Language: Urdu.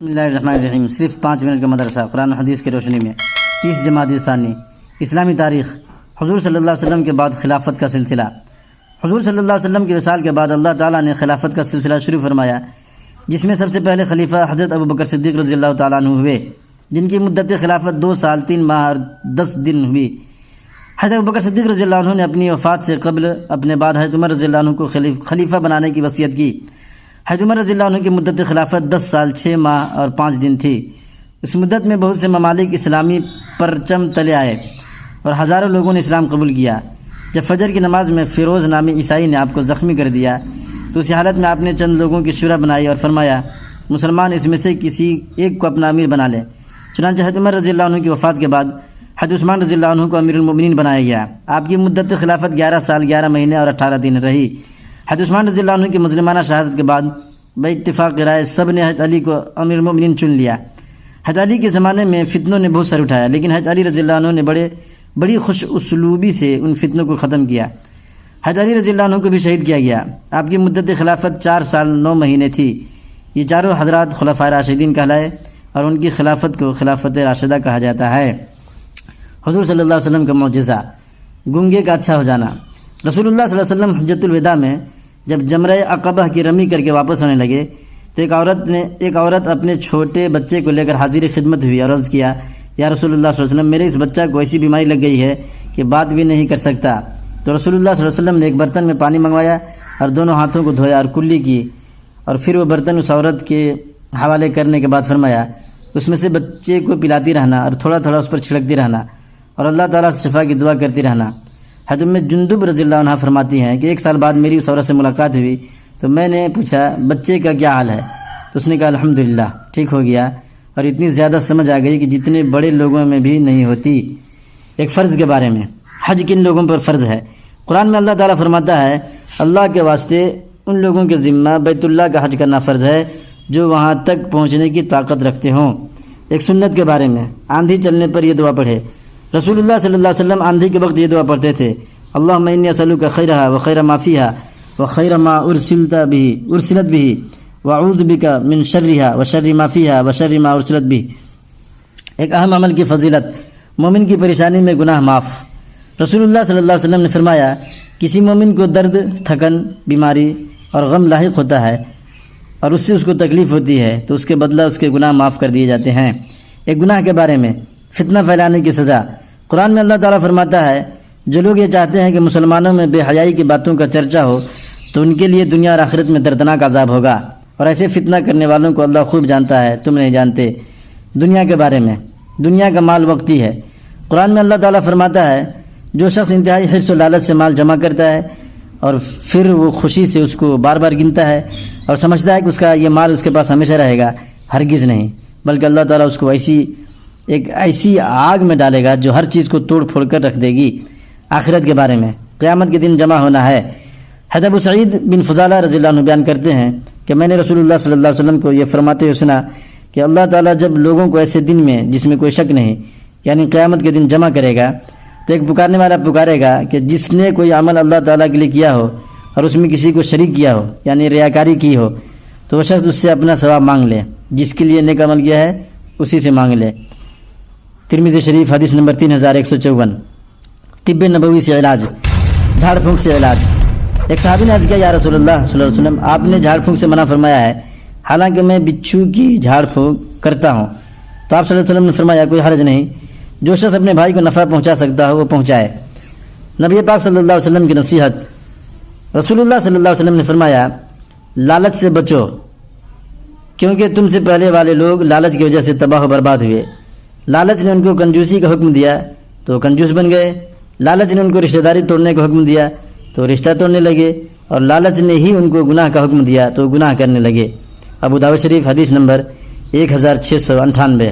بسم اللہ الرحمن الرحیم۔ صرف 5 منٹ کا مدرسہ قرآن و حدیث کی روشنی میں 30 جمادی الثانی اسلامی تاریخ۔ حضور صلی اللہ علیہ وسلم کے بعد خلافت کا سلسلہ۔ حضور صلی اللہ علیہ وسلم کے وصال کے بعد اللہ تعالیٰ نے خلافت کا سلسلہ شروع فرمایا، جس میں سب سے پہلے خلیفہ حضرت ابو بکر صدیق رضی اللہ تعالیٰ عنہ ہوئے، جن کی مدت خلافت 2 سال 3 ماہ اور 10 دن ہوئی۔ حضرت ابو بکر صدیق رضی اللہ عنہ نے اپنی وفات سے قبل اپنے بعد حضرت عمر رضی اللہ عنہ کو خلیفہ بنانے کی وصیت کی۔ حضرت عمر رضی اللہ عنہ کی مدت خلافت 10 سال 6 ماہ اور 5 دن تھی۔ اس مدت میں بہت سے ممالک اسلامی پرچم تلے آئے اور ہزاروں لوگوں نے اسلام قبول کیا۔ جب فجر کی نماز میں فیروز نامی عیسائی نے آپ کو زخمی کر دیا تو اسی حالت میں آپ نے چند لوگوں کی شورا بنائی اور فرمایا، مسلمان اس میں سے کسی ایک کو اپنا امیر بنا لے۔ چنانچہ حضرت عمر رضی اللہ عنہ کی وفات کے بعد حضرت عثمان رضی اللہ عنہ کو امیر المؤمنین بنایا گیا۔ آپ کی مدت خلافت 11 سال 11 مہینے اور 18 دن رہی۔ حضرت عثمان رضی اللہ عنہ کی مظلمانہ شہادت کے بعد بے اتفاق رائے سب نے حضرت علی کو امیر المؤمنین چن لیا۔ حضرت علی کے زمانے میں فتنوں نے بہت سر اٹھایا، لیکن حضرت علی رضی اللہ عنہ نے بڑی خوش اسلوبی سے ان فتنوں کو ختم کیا۔ حضرت علی رضی اللہ عنہ کو بھی شہید کیا گیا۔ آپ کی مدت خلافت 4 سال 9 مہینے تھی۔ یہ چاروں حضرات خلفائے راشدین کہلائے اور ان کی خلافت کو خلافت راشدہ کہا جاتا ہے۔ حضور صلی اللہ علیہ وسلم کا معجزہ، گونگے کا اچھا ہو جانا۔ رسول اللہ صلی اللہ علیہ وسلم حجۃ الوداع میں جب جمرہ عقبہ کی رمی کر کے واپس ہونے لگے تو ایک عورت اپنے چھوٹے بچے کو لے کر حاضر خدمت ہوئی اور عرض کیا، یا رسول اللہ صلی اللہ علیہ وسلم، میرے اس بچہ کو ایسی بیماری لگ گئی ہے کہ بات بھی نہیں کر سکتا۔ تو رسول اللہ صلی اللہ علیہ وسلم نے ایک برتن میں پانی منگوایا اور دونوں ہاتھوں کو دھویا اور کلی کی، اور پھر وہ برتن اس عورت کے حوالے کرنے کے بعد فرمایا، اس میں سے بچے کو پلاتی رہنا اور تھوڑا تھوڑا اس پر چھڑکتی رہنا اور اللہ تعالیٰ سے شفا کی دعا کرتی رہنا۔ حضرت ام جندب رضی اللہ عنہ فرماتی ہیں کہ 1 سال بعد میری اس عورت سے ملاقات ہوئی تو میں نے پوچھا، بچے کا کیا حال ہے؟ تو اس نے کہا، الحمدللہ ٹھیک ہو گیا، اور اتنی زیادہ سمجھ آ گئی کہ جتنے بڑے لوگوں میں بھی نہیں ہوتی۔ ایک فرض کے بارے میں، حج کن لوگوں پر فرض ہے؟ قرآن میں اللہ تعالیٰ فرماتا ہے، اللہ کے واسطے ان لوگوں کے ذمہ بیت اللہ کا حج کرنا فرض ہے جو وہاں تک پہنچنے کی طاقت رکھتے ہوں۔ ایک سنت کے بارے میں، آندھی چلنے پر یہ دعا پڑھے۔ رسول اللہ صلی اللہ علیہ وسلم آندھی کے وقت یہ دعا پڑھتے تھے، اللہم انی اسألک خیرہا و خیر ما فیہا و خیر ما ارسلت به واعوذ بک من شرہا و شر ما فیہا و شر ما ارسلت به۔ ایک اہم عمل کی فضیلت، مومن کی پریشانی میں گناہ معاف۔ رسول اللہ صلی اللہ علیہ وسلم نے فرمایا، کسی مومن کو درد، تھکن، بیماری اور غم لاحق ہوتا ہے اور اس سے اس کو تکلیف ہوتی ہے تو اس کے بدلہ اس کے گناہ معاف کر دیے جاتے ہیں۔ ایک گناہ کے بارے میں، فتنہ پھیلانے کی سزا۔ قرآن میں اللہ تعالیٰ فرماتا ہے، جو لوگ یہ چاہتے ہیں کہ مسلمانوں میں بے حیائی کی باتوں کا چرچا ہو تو ان کے لیے دنیا اور آخرت میں دردناک عذاب ہوگا، اور ایسے فتنہ کرنے والوں کو اللہ خوب جانتا ہے، تم نہیں جانتے۔ دنیا کے بارے میں، دنیا کا مال وقتی ہے۔ قرآن میں اللہ تعالیٰ فرماتا ہے، جو شخص انتہائی حرص و لالچ سے مال جمع کرتا ہے اور پھر وہ خوشی سے اس کو بار بار گنتا ہے اور سمجھتا ہے کہ اس کا یہ مال اس کے پاس ہمیشہ رہے گا، ہرگز نہیں، بلکہ اللہ تعالیٰ اس کو ایسی آگ میں ڈالے گا جو ہر چیز کو توڑ پھوڑ کر رکھ دے گی۔ آخرت کے بارے میں، قیامت کے دن جمع ہونا ہے۔ حضرت ابو سعید بن فضالہ رضی اللہ عنہ بیان کرتے ہیں کہ میں نے رسول اللہ صلی اللہ علیہ وسلم کو یہ فرماتے ہوئے سنا کہ اللہ تعالیٰ جب لوگوں کو ایسے دن میں جس میں کوئی شک نہیں، یعنی قیامت کے دن جمع کرے گا تو ایک پکارنے والا پکارے گا کہ جس نے کوئی عمل اللہ تعالیٰ کے لیے کیا ہو اور اس میں کسی کو شریک کیا ہو، یعنی ریاکاری کی ہو، تو وہ شخص اس سے اپنا ثواب مانگ لے، جس کے لیے نیک عمل کیا ہے اسی سے مانگ لے۔ ترمذی شریف حدیث نمبر 3154۔ طب نبوی سے علاج، جھاڑ پھونک سے علاج۔ ایک صحابی نے عرض کیا، یا رسول اللہ صلی اللہ علیہ وسلم، آپ نے جھاڑ پھونک سے منع فرمایا ہے، حالانکہ میں بچھو کی جھاڑ پھونک کرتا ہوں۔ تو آپ صلی اللہ علیہ وسلم نے فرمایا، کوئی حرج نہیں، جو شخص اپنے بھائی کو نفع پہنچا سکتا ہو وہ پہنچائے۔ نبی پاک صلی اللہ علیہ وسلم کی نصیحت۔ رسول اللہ صلی اللہ علیہ وسلم نے فرمایا، لالچ سے بچو، کیونکہ تم سے پہلے والے لوگ لالچ کی وجہ سے تباہ و برباد ہوئے۔ لالچ نے ان کو کنجوسی کا حکم دیا تو کنجوس بن گئے، لالچ نے ان کو رشتہ داری توڑنے کا حکم دیا تو رشتہ توڑنے لگے، اور لالچ نے ہی ان کو گناہ کا حکم دیا تو گناہ کرنے لگے۔ ابو داؤد شریف حدیث نمبر 1698۔